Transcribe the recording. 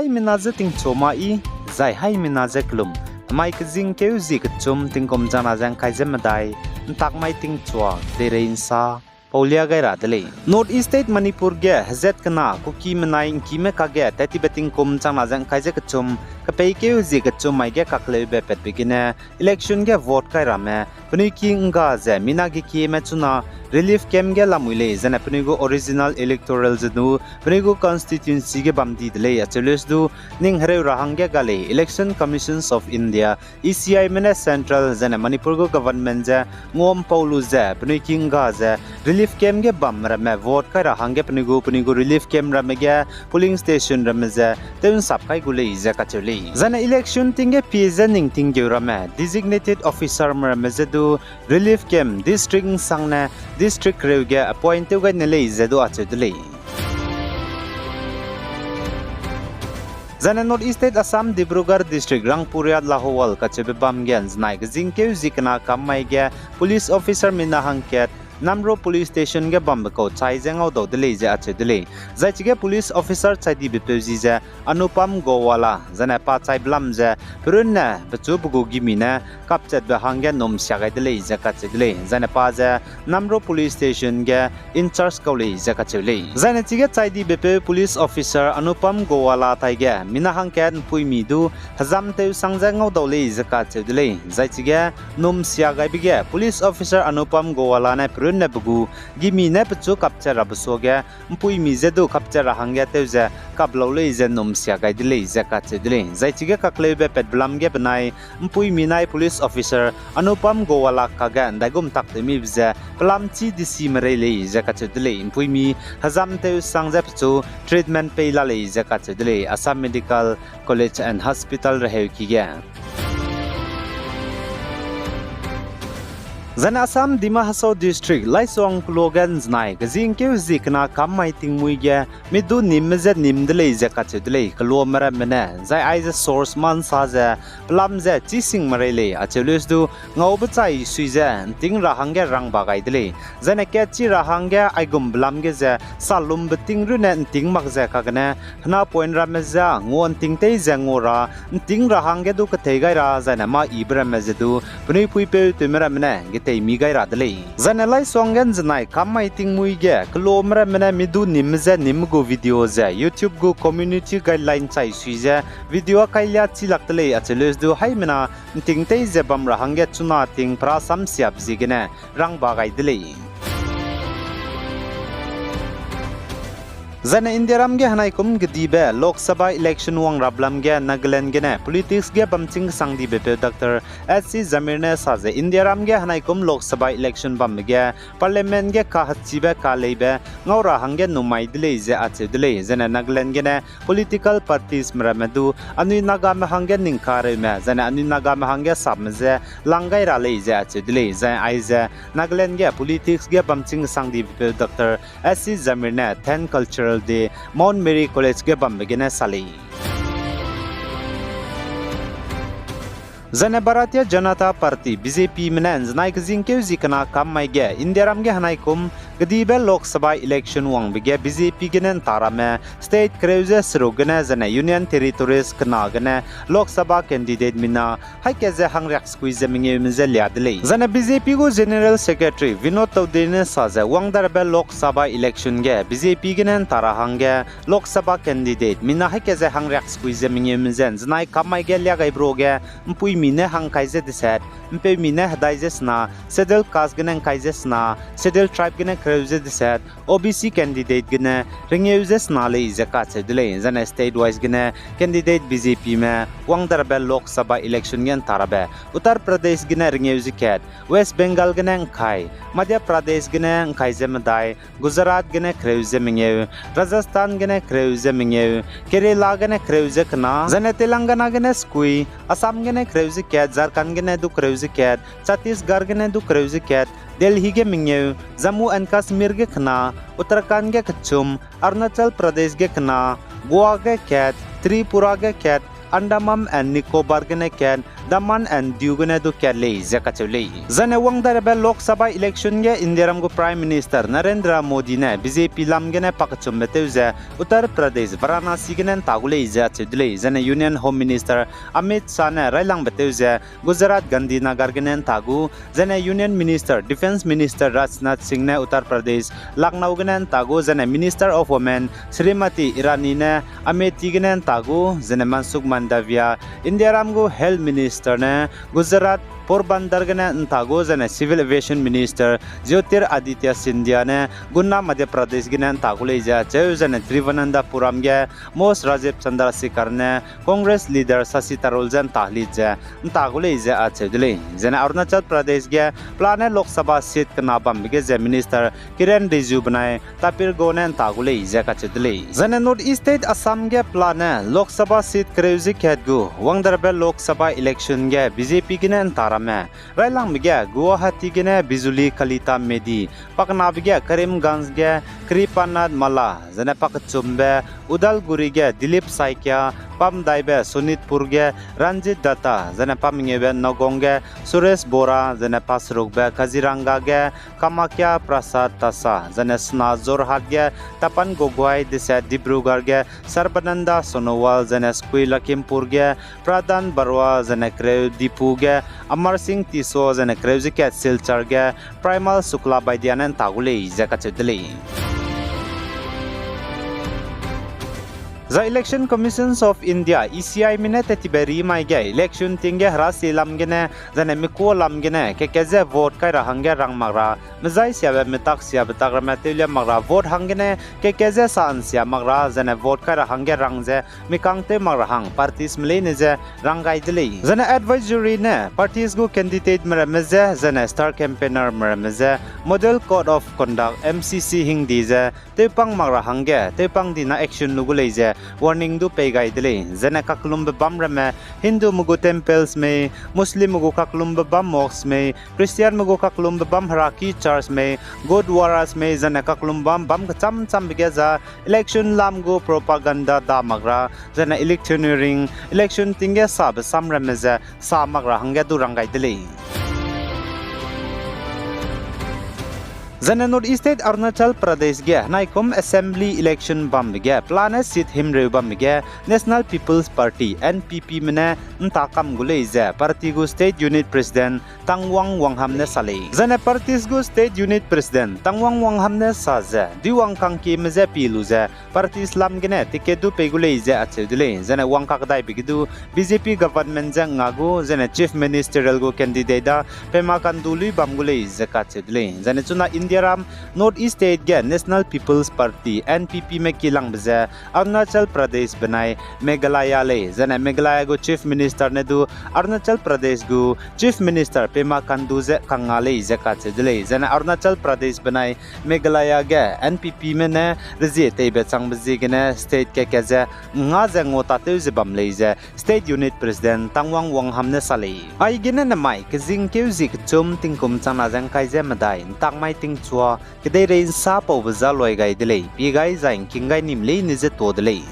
hai minaze ting choma I zai hai minaze klum mai kjing keu zik chum ting kom jana jang khaije madai tak mai ting chwa derein sa Paulia gaira dele North East State Manipur ge hazet kana kuki manai ki me ka ge tati beting kom jana jang khaije kchum kapei keu zik chum mai ge kakle be pet begine election ge vote kai rame puni ki nga ze mina gi ki me chuna relief camp ge lamule zana puni go original electoral jadu puni go constituency ge bamdi dele acheles du ning hare rahang ge gale election commissions of India ECI mena central zana Manipur go government ja ngom paulu ja puni ki nga ja relief camp ge bam rame vote kai rahang ge puni go relief camp rame ge polling station rame ja ten sap kai gule ja ka chele zana election tinge pizza ning ting ge rame designated officer rame jadu relief camp district sangna district reuge appointed ga nele zedo achedle Zana North East State Assam Dibrugarh district Rangpuria Lahowal kachebe bam gen znai jingkeu zikna kamai ge police officer mina hangket Namro police station ge bambako chai jengau do dele je ache dele zaich police officer chai di bepeuji je Anupam Gowala zana pa chai blam je purunna bechu bugu gimina kapchat be hangge nom syagai dele je ka che dele zana pa je Namro police station ge in charge kaule je ka chele zana chige chai di bepe police officer Anupam Gowala tai ge mina hangken puimi du hazam te sangjangau do le je ka che dele zaich ge nom syagai bige police officer Anupam Gowala na na bugu gimi na pechu kapcha rabsoge mpui mi zedu kapcha rahangya teuja kaplo le je nom sia gai dile je ka che dile zaichige kakle be pet blam ge banai mpui mi nai police officer Anupam Gowala ka ga ndagum tak te mi bja plam chi disi mare le je ka che dile mpui mi hazam teu sangja pechu treatment pe la le je ka che dile Assam Medical College and Hospital rehe ki ge Zana Assam Dima Hasau district Laisong Logan znai gazing keu zikna kamai ting muige midu nimze nimdele zaka chedle kalo mara mena zai aiza source man sa za plamza chising marele acheles du ngau chai suiza ting rahangge rang bagai dele zana ke chi rahangge aigum blamge za salum beting rune ting magza kagna hna point ramza ngon ting te zangora ting rahangge du katheigai ra zana ma ibra mezedu puni pui pe tumera mena te mi gai radle zana Laisong gen znai kamai ting muige kilomra mena midu nimza nimgo video za YouTube go community guideline chai suiza video kailya chilaktle acheles du haimena tingtei zebam rahangge chuna ting prasam siap zigene rang bagai dile Zana Indiaram ge hanai kum gdibe Lok Sabha election wang rablam ge Nagaland ge ne politics ge bamching sangdi bepe Dr. Zeme ne saze Indiaram ge hanai kum Lok Sabha election bam ge parliament ge ka hachibe ka leibe ngaura hangge numai dile je ache dile zana Nagaland ge ne political parties mramadu anu Naga me hangge ningkare me zana anu Naga me hangge sabmje langai ra le je ache dile zan aize Nagaland ge politics ge bamching sangdi bepe Dr. Zeme ne 10 cultural de Mount Mary College ke bambegene sali Zana Bharatiya Janata Party BJP menen znai kjing keu zikna kamai ge Indiaram ge hanai kum gdibe Lok Sabha election wang bige BJP genen tarame state kreuze srogene zana union territories kana gene Lok Sabha candidate mina haikeze hangrak squeeze minge minze liadle zana BJP go general secretary Vinod Tawdene saza wangdarbe Lok Sabha election ge BJP genen tarahange Lok Sabha candidate mina haikeze hangrak squeeze minge minze znai kamai ge liagai broge mpui mine hang kaise deset mpe mine hadaizesna scheduled caste genen kaisesna scheduled tribe genen kreuze deset OBC candidate gene ringeujesna le izaka chedle zana state wise gene candidate BJP me wangdarbe Lok Sabha election gen tarabe Uttar Pradesh gene ringeuziket West Bengal gene khai Madhya Pradesh gene khaizemdai Gujarat gene kreuze minge Rajasthan gene kreuze minge Kerala gene kreuze kana zana Telangana gene skui Assam gene kreuze ket Jharkhand gene du kreuze ket Chhattisgarh gene du kreuze ket Delhi ge minge Jammu and Kashmir ge khna Uttarakhand ge khchum Arunachal Pradesh ge khna Goa ge ket Tripura ge ket Andamam and Nicobar gene ken Daman and Dugune do Kelly Zakachuli. Zane Wang Darabel Lok Sabha election ge Indiaram go Prime Minister Narendra Modi ne BJP lam gene Pakachum Beteuze Uttar Pradesh Varanasi gene Tagule Zatudli Zane Union Home Minister Amit Shah ne Railang Beteuze Gujarat Gandhi Nagar gene Tagu Zane Union Minister Defense Minister Rajnath Singh ne Uttar Pradesh Lucknow gene Tagu Zane Minister of Women Srimati Irani ne Ameti gene Tagu Zane Mansukh Mandavia Indiaram go Health Minister ne Gujarat Porbandar gane Tagu Zane Civil Aviation Minister Jyotir Aditya Scindia ne Gunna Madhya Pradesh gane Tagule ja Zane Trivandrum ge Mos Rajiv Chandrasekhar ne Congress leader Shashi Tharoor jan Tahlid ja Tagule ja Achedule Zane Arunachal Pradesh ge Plane Lok Sabha seat kanabam ge je Minister Kiren Rijiju banai Tapir Gonen Tagule ja Kachedule Zane North East State Assam ge Plane Lok Sabha seat kreuzi khetgu Wangdarbe Lok Sabha election ge BJP gine tarame Railang mige Guwahati gine Bijuli Kalita Medi Pakna bige Karimganj ge Kripanad Mala Zane Pakchumbe Udalguri ge Dilip Saikya Pam Daibe Sonitpur ge Ranjit Datta Zane Pamingebe Nogong ge Suresh Bora Zane Pasrugbe Kaziranga ge Kamakya Prasad Tasa Zane Sna Jorhat ge Tapan Gogwai Dise Dibrugarh ge Sarbananda Sonowal Zane Skui Lakimpur ge Pradhan Barwa Zane Kreu Dipu ge Amar Singh Tiso Zane Kreuziket Silchar ge Primal Sukla Baidianen Tagule Zakachudli The Election Commissions of India ECI minute tiberi mai ge election tinge hrasi lamgene zane miko lamgene kekeze vote kai rahangge rangmagra mzai siabe mitak siabe tagramatile magra vote hangene kekeze san sia magra zane vote kai rahangge rangje mikangte magrahang parties mlene je rangai dili zane advisory ne parties go candidate merameze zane star campaigner merameze model code of conduct MCC hingdi je tepang magrahangge tepang dina action luguleje warning do pay guide zane kaklum bam rame Hindu mugu temples में Muslim mugu kaklum bam mosques में Christian mugu kaklum bam haraki church में Gurdwaras में zane kaklum bam cham bigeza election lam go propaganda da magra zane electioneering election tinge sab samrameze sa magra hangge du rangai dele Zane North East State Arunachal Pradesh ge Naikom Assembly Election bam ge Plane seat himreu bam ge National People's Party NPP mene ntakam gule je Party go State Unit President Tangwang Wanghamne sale Zane Parties go State Unit President Tangwang Wanghamne saje Diwang kangki meze pilu je Party Islam gene tikedu pegule je achedule Zane wangkak dai bigidu BJP government jang ngagu Zane Chief Ministerial go candidate da Pema Kanduli bam gule je kachedule Zane chuna Indiaram North East State ge National People's Party NPP में किलांग बजे अरुणाचल प्रदेश बनाए मेघालय ले जने मेघालय गो chief minister ने दु अरुणाचल प्रदेश गो chief minister Pema Khandu जे कंगाले जका चले जने अरुणाचल प्रदेश बनाए मेघालय गे NPP में ने रजे तेबे चांग बजे गने स्टेट के केजे nga जे ngota ते जे बमले जे स्टेट यूनिट प्रेसिडेंट तांगवांग वांगहाम ने साले आई गिने न माई के जिंग के जिक चुम तिंकुम चाना जंग kai J Madai Thang my तिंग chua kedai rein sa pau baza loi gai delei pi gai zaing king gai nim le ni je to delei